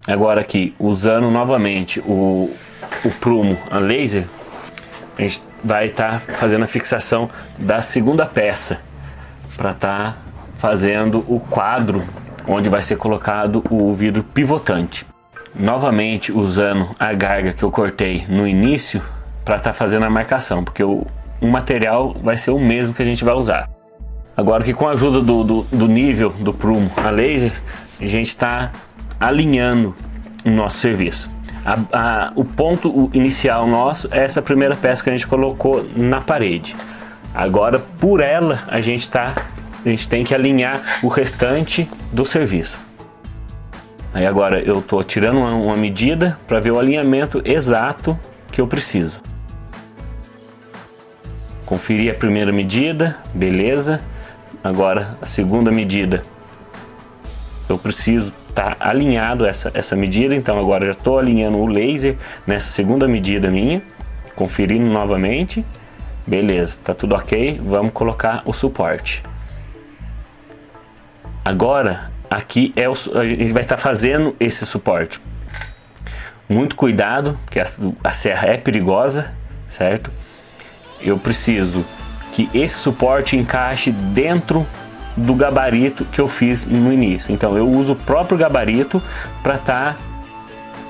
Agora aqui, usando novamente o prumo a laser, a gente vai estar fazendo a fixação da segunda peça para estar fazendo o quadro onde vai ser colocado o vidro pivotante. Novamente usando a garga que eu cortei no início para estar fazendo a marcação, porque o material vai ser o mesmo que a gente vai usar. Agora que com a ajuda do nível do prumo a laser, a gente está alinhando o nosso serviço. O ponto inicial nosso é essa primeira peça que a gente colocou na parede. Agora por ela a gente tem que alinhar o restante do serviço. Aí agora eu estou tirando uma medida para ver o alinhamento exato que eu preciso. Conferi a primeira medida, beleza. Agora a segunda medida, eu preciso estar alinhado essa medida, então agora já estou alinhando o laser nessa segunda medida minha, conferindo novamente, beleza, tá tudo ok, vamos colocar o suporte. Agora aqui a gente vai estar fazendo esse suporte. Muito cuidado, porque a serra é perigosa, certo? Eu preciso que esse suporte encaixe dentro do gabarito que eu fiz no início. Então eu uso o próprio gabarito para estar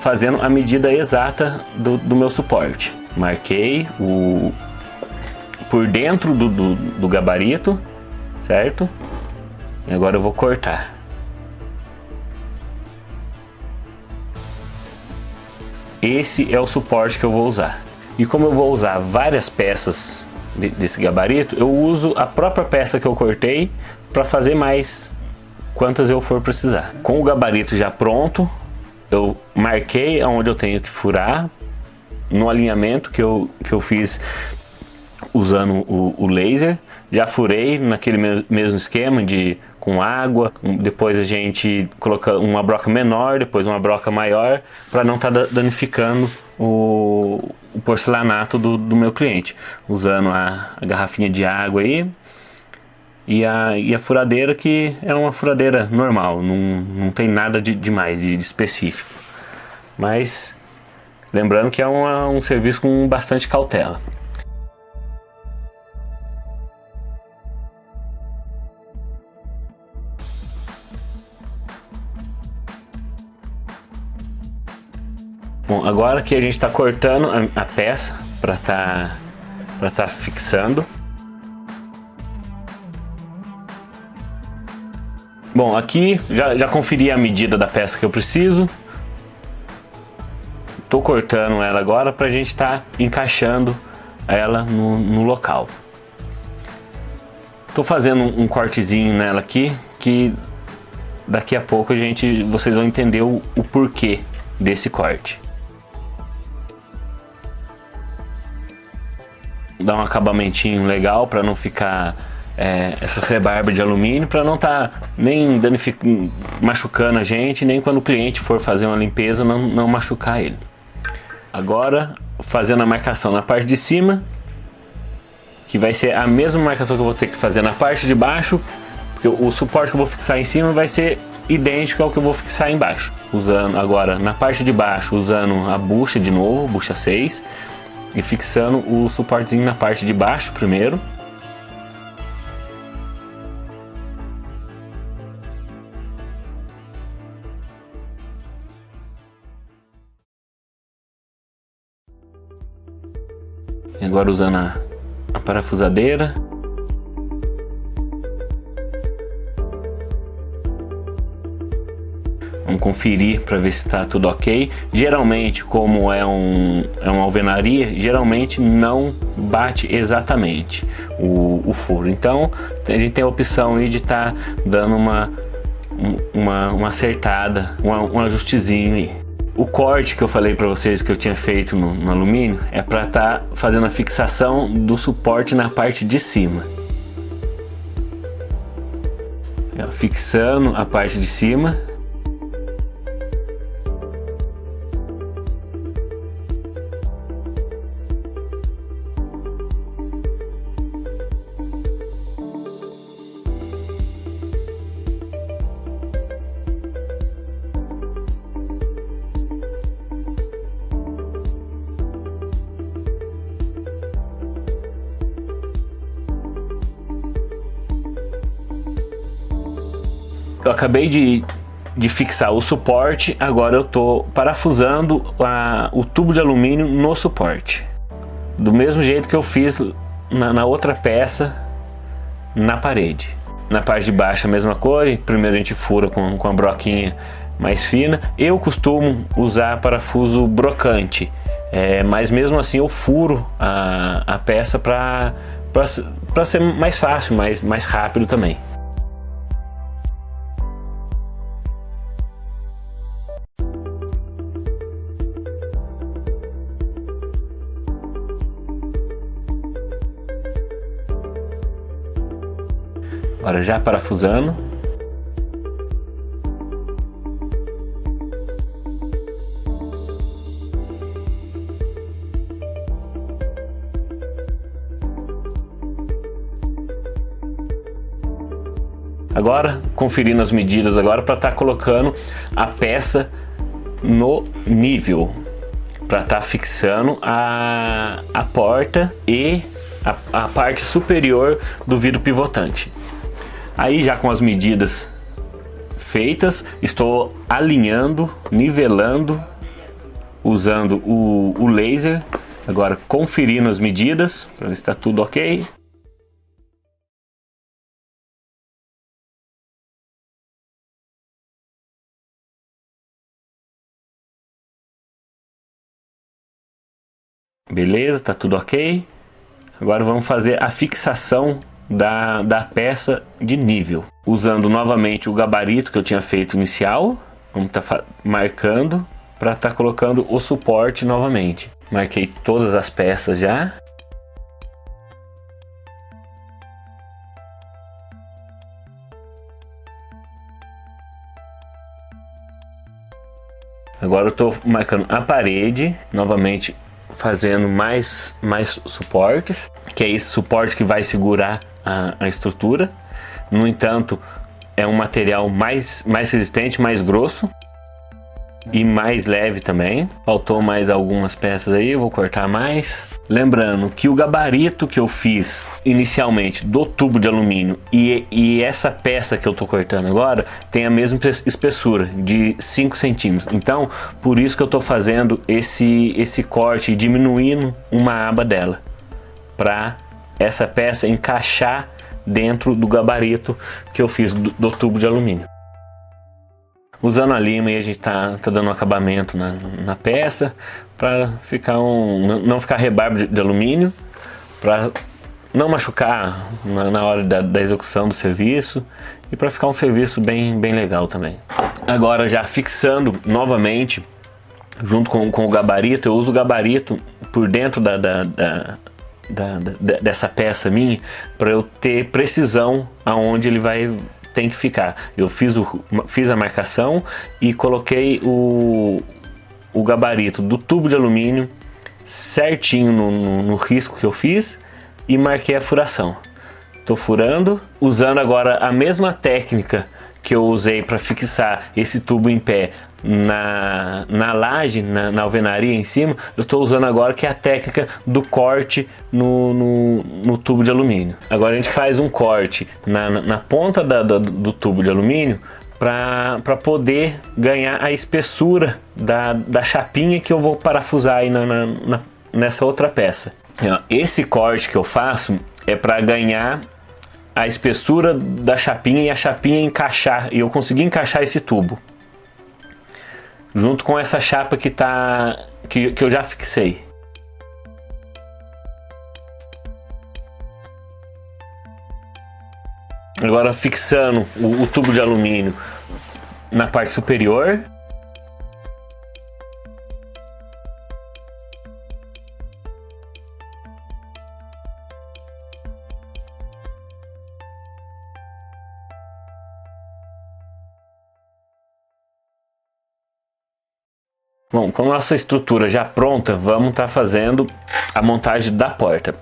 fazendo a medida exata do meu suporte. Marquei por dentro do gabarito, certo? E agora eu vou cortar. Esse é o suporte que eu vou usar. E como eu vou usar várias peças desse gabarito, eu uso a própria peça que eu cortei para fazer mais quantas eu for precisar. Com o gabarito já pronto, eu marquei aonde eu tenho que furar no alinhamento que eu fiz usando o laser. Já furei naquele mesmo esquema com água, depois a gente coloca uma broca menor, depois uma broca maior, para não estar danificando o porcelanato do meu cliente, usando a garrafinha de água aí e a furadeira, que é uma furadeira normal, não tem nada de mais de específico, mas lembrando que é um serviço com bastante cautela. Bom, agora que a gente está cortando a peça para tá fixando. Bom, aqui já conferi a medida da peça que eu preciso. Tô cortando ela agora para a gente estar encaixando ela no local. Tô fazendo um cortezinho nela aqui, que daqui a pouco vocês vão entender o porquê desse corte. Dar um acabamentinho legal para não ficar essa rebarba de alumínio, para não estar nem machucando a gente, nem quando o cliente for fazer uma limpeza não machucar ele. Agora fazendo a marcação na parte de cima, que vai ser a mesma marcação que eu vou ter que fazer na parte de baixo, porque o suporte que eu vou fixar em cima vai ser idêntico ao que eu vou fixar embaixo. Usando agora na parte de baixo, usando a bucha de novo, bucha 6, e fixando o suportezinho na parte de baixo primeiro. E agora usando a parafusadeira. Vamos conferir para ver se está tudo ok. Geralmente, como é uma alvenaria, geralmente não bate exatamente o furo. Então a gente tem a opção aí de estar dando uma acertada, um ajustezinho aí. O corte que eu falei para vocês que eu tinha feito no alumínio é para estar fazendo a fixação do suporte na parte de cima. Fixando a parte de cima. eu acabei de fixar o suporte, agora eu tô parafusando o tubo de alumínio no suporte. Do mesmo jeito que eu fiz na outra peça na parede. Na parte de baixo a mesma coisa, primeiro a gente fura com a broquinha mais fina. Eu costumo usar parafuso brocante, mas mesmo assim eu furo a peça para ser mais fácil, mais rápido também. Agora já parafusando. Agora conferindo as medidas agora para estar colocando a peça no nível, para estar fixando a porta e a parte superior do vidro pivotante. Aí já com as medidas feitas, estou alinhando, nivelando, usando o laser, agora conferindo as medidas para ver se está tudo ok. Beleza, tá tudo ok. Agora vamos fazer a fixação da peça de nível, usando novamente o gabarito que eu tinha feito inicial. Vamos estar marcando para estar colocando o suporte novamente. Marquei todas as peças já. Agora eu estou marcando a parede novamente, fazendo mais suportes, que é esse suporte que vai segurar a estrutura. No entanto, é um material mais resistente, mais grosso e mais leve também. Faltou mais algumas peças aí, eu vou cortar mais. Lembrando que o gabarito que eu fiz inicialmente do tubo de alumínio e essa peça que eu tô cortando agora tem a mesma espessura de 5 centímetros. Então, por isso que eu tô fazendo esse corte e diminuindo uma aba dela, para essa peça encaixar dentro do gabarito que eu fiz do tubo de alumínio. Usando a lima, e a gente tá dando um acabamento na peça para ficar não ficar rebarbo de alumínio, para não machucar na hora da execução do serviço e para ficar um serviço bem legal também. Agora já fixando novamente junto com o gabarito, eu uso o gabarito por dentro dessa peça minha para eu ter precisão aonde ele tem que ficar. Eu fiz a marcação e coloquei o gabarito do tubo de alumínio certinho no risco que eu fiz e marquei a furação. Estou furando, usando agora a mesma técnica que eu usei para fixar esse tubo em pé na laje, na alvenaria em cima. Eu estou usando agora que é a técnica do corte no tubo de alumínio. Agora a gente faz um corte na ponta do tubo de alumínio para poder ganhar a espessura da chapinha que eu vou parafusar aí nessa outra peça. Esse corte que eu faço é para ganhar a espessura da chapinha e a chapinha encaixar, e eu conseguir encaixar esse tubo junto com essa chapa que eu já fixei. Agora fixando o tubo de alumínio na parte superior. Bom, com a nossa estrutura já pronta, vamos estar fazendo a montagem da porta.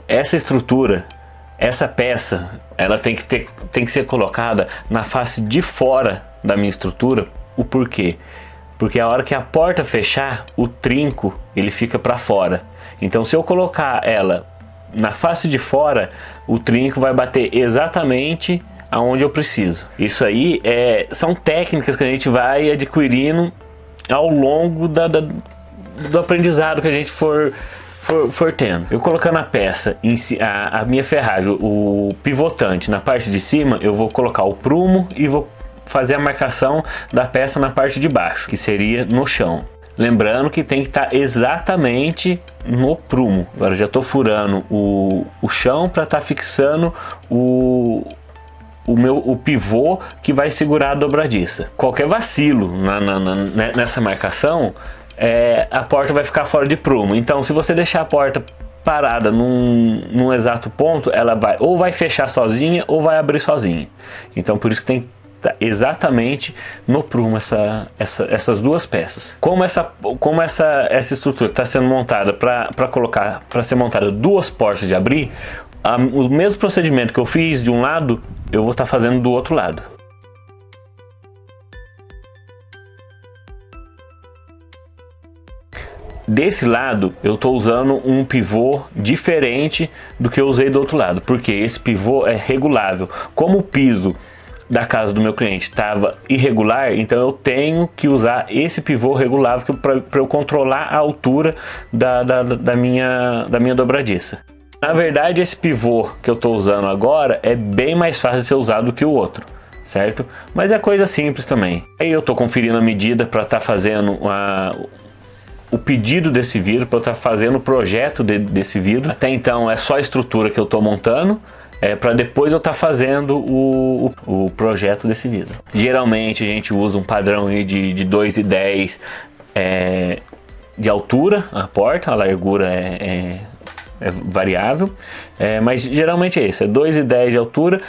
Essa estrutura, essa peça, ela tem que ser colocada na face de fora da minha estrutura. O porquê? Porque a hora que a porta fechar, o trinco ele fica para fora. Então, se eu colocar ela na face de fora, o trinco vai bater exatamente aonde eu preciso. Isso aí são técnicas que a gente vai adquirindo ao longo do aprendizado que a gente for tendo. Eu colocando a peça, a minha ferragem, o pivotante na parte de cima, eu vou colocar o prumo e vou fazer a marcação da peça na parte de baixo, que seria no chão. Lembrando que tem que estar exatamente no prumo. Agora já estou furando o chão para estar fixando o pivô que vai segurar a dobradiça. Qualquer vacilo nessa marcação, a porta vai ficar fora de prumo. Então, se você deixar a porta parada num exato ponto, ela vai fechar sozinha ou vai abrir sozinha. Então, por isso que tem que estar exatamente no prumo essas duas peças. Como essa estrutura está sendo montada para ser montada duas portas de abrir, o mesmo procedimento que eu fiz de um lado, eu vou estar fazendo do outro lado. Desse lado eu estou usando um pivô diferente do que eu usei do outro lado, porque esse pivô é regulável. Como o piso da casa do meu cliente estava irregular, então eu tenho que usar esse pivô regulável para eu controlar a altura da minha dobradiça. Na verdade, esse pivô que eu estou usando agora é bem mais fácil de ser usado do que o outro, certo? Mas é coisa simples também. Aí eu estou conferindo a medida para estar fazendo o pedido desse vidro, para eu estar fazendo o projeto desse vidro. Até então é só a estrutura que eu estou montando, para depois eu estar fazendo o projeto desse vidro. Geralmente a gente usa um padrão aí de 2,10 de altura a porta, a largura é variável, mas geralmente é isso, é 2,10 de altura.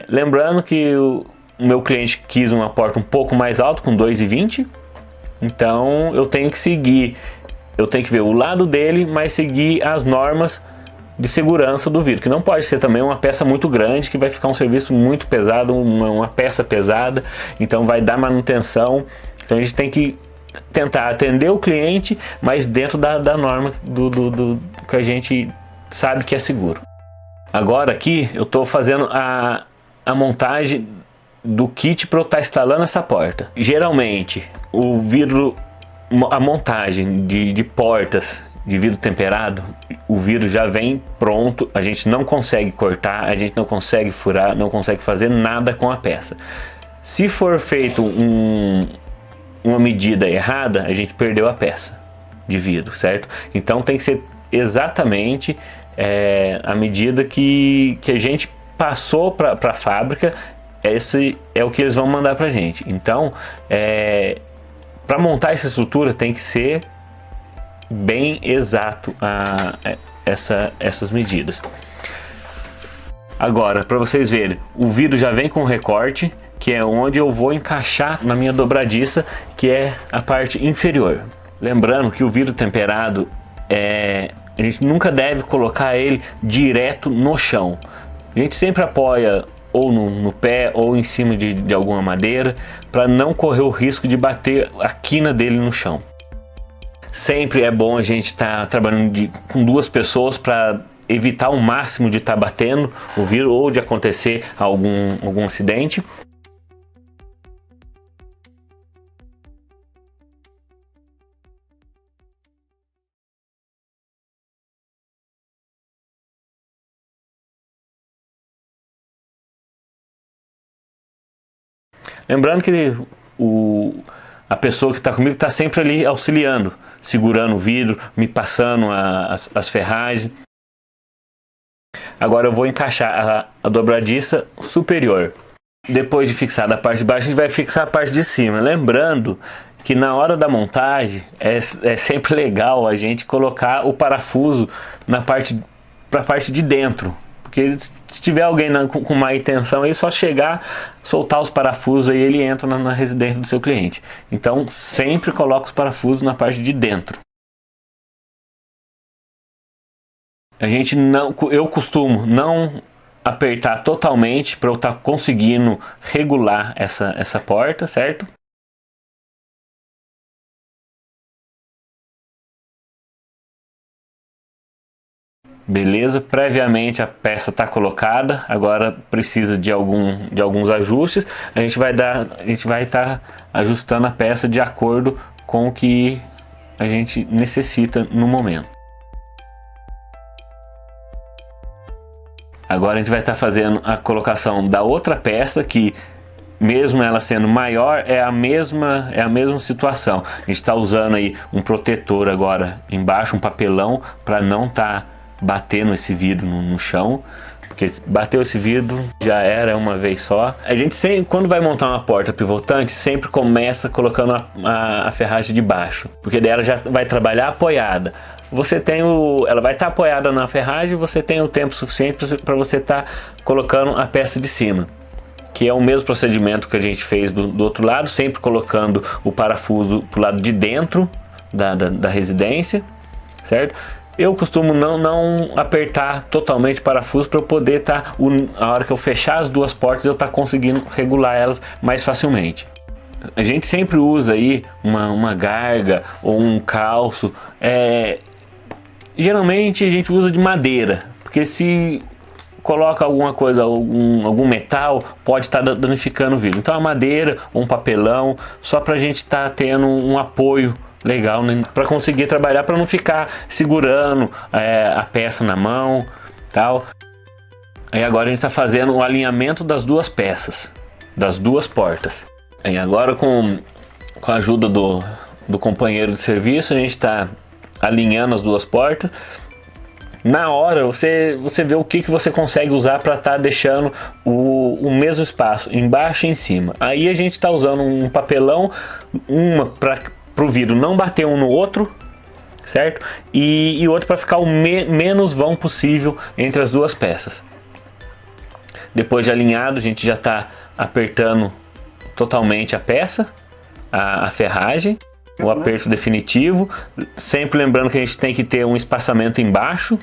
Lembrando que o meu cliente quis uma porta um pouco mais alta, com 2,20, então eu tenho que ver o lado dele, mas seguir as normas de segurança do vidro, que não pode ser também uma peça muito grande, que vai ficar um serviço muito pesado, uma peça pesada, então vai dar manutenção. Então a gente tem que tentar atender o cliente, mas dentro da norma do que a gente sabe que é seguro. Agora aqui eu estou fazendo a montagem do kit para eu estar instalando essa porta. Geralmente o vidro, a montagem de portas de vidro temperado, o vidro já vem pronto, a gente não consegue cortar, a gente não consegue furar, não consegue fazer nada com a peça. Se for feito uma medida errada, a gente perdeu a peça de vidro, certo? Então tem que ser exatamente a medida que a gente passou para a fábrica. Esse é o que eles vão mandar para a gente. Então, para montar essa estrutura tem que ser bem exato essas medidas. Agora, para vocês verem, o vidro já vem com recorte, que é onde eu vou encaixar na minha dobradiça, que é a parte inferior. Lembrando que o vidro temperado, a gente nunca deve colocar ele direto no chão. A gente sempre apoia ou no pé ou em cima de alguma madeira, para não correr o risco de bater a quina dele no chão. Sempre é bom a gente estar trabalhando com duas pessoas para evitar o máximo de estar batendo o vidro ou de acontecer algum acidente. Lembrando que a pessoa que está comigo está sempre ali auxiliando, segurando o vidro, me passando as ferragens. Agora eu vou encaixar a dobradiça superior. Depois de fixar a parte de baixo, a gente vai fixar a parte de cima. Lembrando que na hora da montagem é sempre legal a gente colocar o parafuso para a parte de dentro. Porque se tiver alguém com má intenção, é só chegar, soltar os parafusos e ele entra na residência do seu cliente. Então sempre coloca os parafusos na parte de dentro. Eu costumo não apertar totalmente para eu estar conseguindo regular essa porta, certo? Beleza, previamente a peça está colocada, agora precisa de alguns ajustes. A gente vai estar ajustando a peça de acordo com o que a gente necessita no momento. Agora a gente vai estar fazendo a colocação da outra peça, que mesmo ela sendo maior, é a mesma situação. A gente está usando aí um protetor agora embaixo, um papelão, para não estar batendo esse vidro no chão, porque bateu esse vidro já era uma vez só. A gente sempre, quando vai montar uma porta pivotante, sempre começa colocando a ferragem de baixo, porque daí ela já vai trabalhar apoiada. Ela vai estar apoiada na ferragem, você tem o tempo suficiente para você estar colocando a peça de cima, que é o mesmo procedimento que a gente fez do outro lado, sempre colocando o parafuso para o lado de dentro da residência, certo? Eu costumo não apertar totalmente o parafuso para eu poder estar, a hora que eu fechar as duas portas, eu estar conseguindo regular elas mais facilmente. A gente sempre usa aí uma garga ou um calço, geralmente a gente usa de madeira, porque se coloca alguma coisa, algum metal, pode estar danificando o vidro. Então a madeira ou um papelão, só para a gente estar tendo um apoio legal, né, para conseguir trabalhar, para não ficar segurando a peça na mão, tal. Aí agora a gente está fazendo o alinhamento das duas peças, das duas portas. Aí agora com a ajuda do companheiro de serviço, a gente está alinhando as duas portas. Na hora você vê o que você consegue usar para estar deixando o mesmo espaço embaixo e em cima. Aí a gente está usando um papelão, para o vidro não bater um no outro, certo? E outro para ficar o menos vão possível entre as duas peças. Depois de alinhado, a gente já está apertando totalmente a peça, a ferragem, o aperto definitivo, sempre lembrando que a gente tem que ter um espaçamento embaixo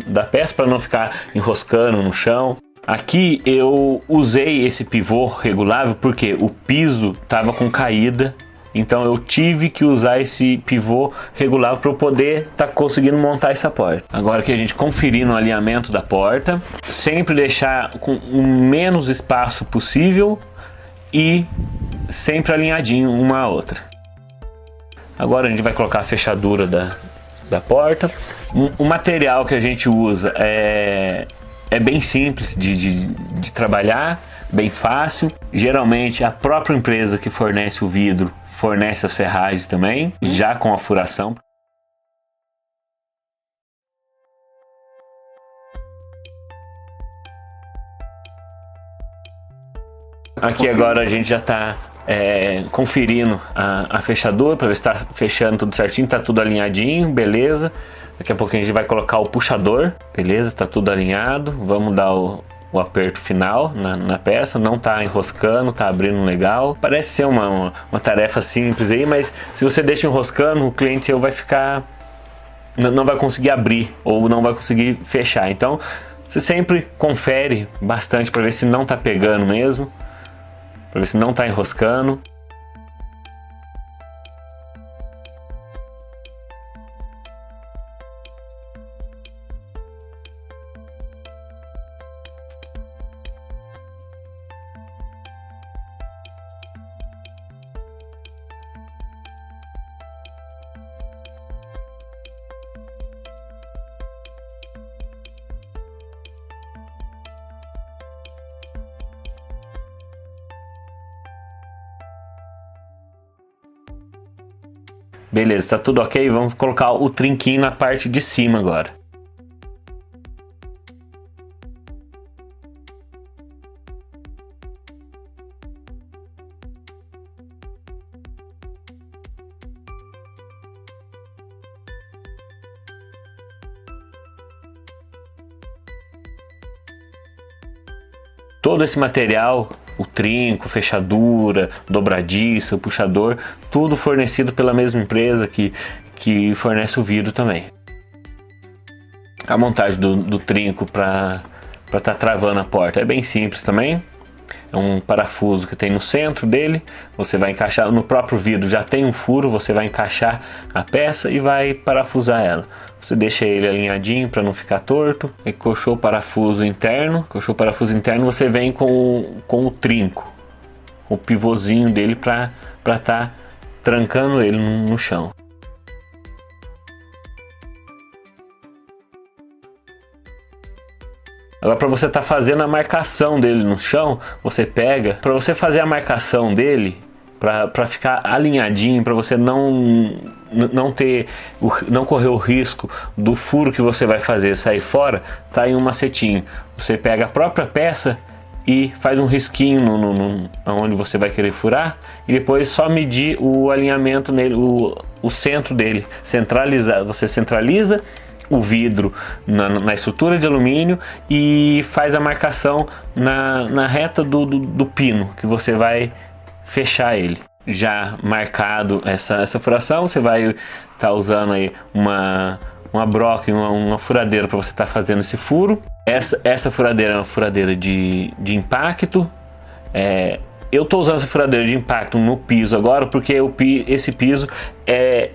da peça para não ficar enroscando no chão. Aqui eu usei esse pivô regulável porque o piso estava com caída, então eu tive que usar esse pivô regulável para eu poder estar conseguindo montar essa porta. Agora que a gente conferindo o alinhamento da porta, sempre deixar com o menos espaço possível e sempre alinhadinho uma à outra. Agora a gente vai colocar a fechadura da porta. O material que a gente usa é bem simples de trabalhar, bem fácil. Geralmente a própria empresa que fornece o vidro fornece as ferragens também, já com a furação. Aqui agora a gente já está conferindo a fechadura para ver se está fechando tudo certinho, está tudo alinhadinho, beleza. Daqui a pouco a gente vai colocar o puxador, beleza, está tudo alinhado. Vamos dar o aperto final na peça, não está enroscando, está abrindo legal. Parece ser uma tarefa simples aí, mas se você deixa enroscando, o cliente seu vai ficar, não vai conseguir abrir ou não vai conseguir fechar. Então você sempre confere bastante para ver se não está pegando mesmo, para ver se não está enroscando. Beleza, tá tudo ok? Vamos colocar o trinquinho na parte de cima agora. Todo esse material, o trinco, fechadura, dobradiça, o puxador, tudo fornecido pela mesma empresa que fornece o vidro também. A montagem do trinco para estar travando a porta é bem simples também. É um parafuso que tem no centro dele, você vai encaixar no próprio vidro, já tem um furo, você vai encaixar a peça e vai parafusar ela. Você deixa ele alinhadinho para não ficar torto. Encoxou o parafuso interno, você vem com o trinco, o pivôzinho dele para estar trancando ele no chão. Agora, para você estar fazendo a marcação dele no chão, você pega, para você fazer a marcação dele, para ficar alinhadinho, para você não correr o risco do furo que você vai fazer sair fora, tá aí um macetinho. Você pega a própria peça e faz um risquinho onde você vai querer furar, e depois só medir o alinhamento nele, o centro dele, você centraliza o vidro na estrutura de alumínio e faz a marcação na reta do pino que você vai fechar ele. Já marcado essa furação, você vai estar usando aí uma broca e uma furadeira para você estar fazendo esse furo. Essa furadeira é uma furadeira de impacto. Eu estou usando essa furadeira de impacto no piso agora porque esse piso é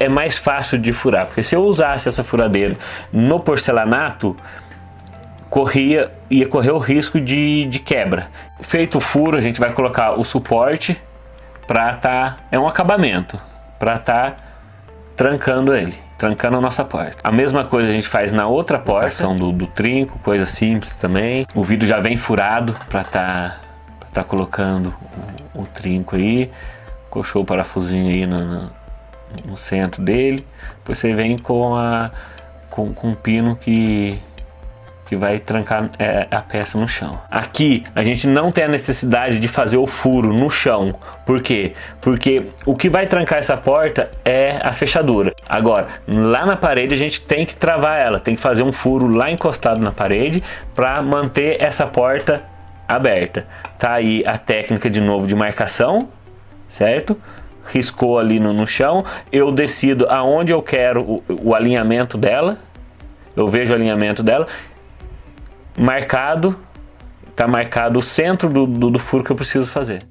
mais fácil de furar, porque se eu usasse essa furadeira no porcelanato, ia correr o risco de quebra. Feito o furo, a gente vai colocar o suporte para é um acabamento, para estar trancando a nossa porta. A mesma coisa a gente faz na outra porta, do trinco, coisa simples também. O vidro já vem furado para tá colocando o trinco aí, coxou o parafusinho aí no centro dele. Depois você vem com um pino que vai trancar a peça no chão. Aqui a gente não tem a necessidade de fazer o furo no chão. Por quê? Porque o que vai trancar essa porta é a fechadura. Agora, lá na parede a gente tem que travar ela, tem que fazer um furo lá encostado na parede para manter essa porta aberta. Tá aí a técnica de novo de marcação, certo? Riscou ali no chão, eu decido aonde eu quero o alinhamento dela, eu vejo o alinhamento dela, tá marcado o centro do furo que eu preciso fazer.